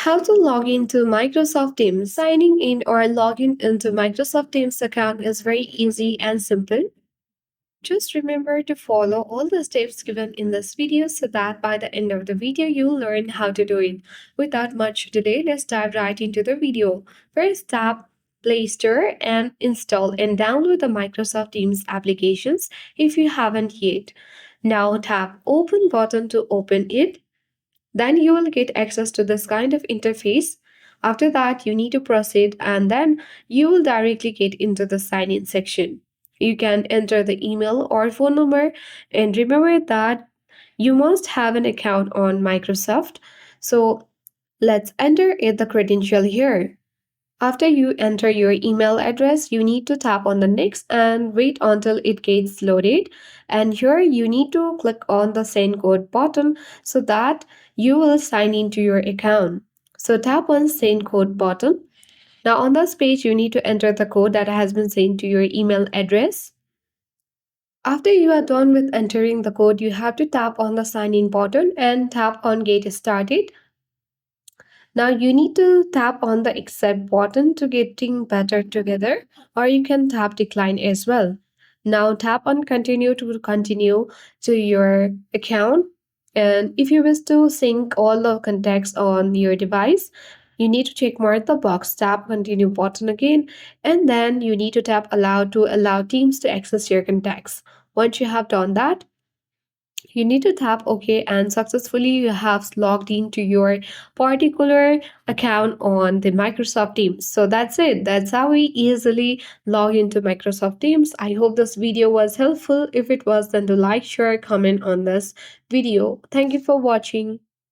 How to log into Microsoft Teams. Signing in or logging into Microsoft Teams account is very easy and simple. Just remember to follow all the steps given in this video so that by the end of the video you'll learn how to do it. Without much delay, let's dive right into the video. First, tap Play Store and install and download the Microsoft Teams applications if you haven't yet. Now tap Open button to open it. Then you will get access to this kind of interface. After that, you need to proceed and then you will directly get into the sign in section. You can enter the email or phone number and remember that you must have an account on Microsoft. So let's enter it the credential here. After you enter your email address, you need to tap on the next and wait until it gets loaded. And here you need to click on the send code button so that you will sign into your account. So tap on send code button. Now on this page, you need to enter the code that has been sent to your email address. After you are done with entering the code, you have to tap on the sign in button and tap on get started. Now you need to tap on the accept button to getting better together, or you can tap decline as well. Now tap on continue to continue to your account. And if you wish to sync all the contacts on your device, you need to check mark the box, tap continue button again, and then you need to tap allow to allow Teams to access your contacts. Once you have done that, you need to tap OK and successfully you have logged into your particular account on the Microsoft Teams. So that's it. That's how we easily log into Microsoft Teams. I hope this video was helpful. If it was, then do like, share, comment on this video. Thank you for watching.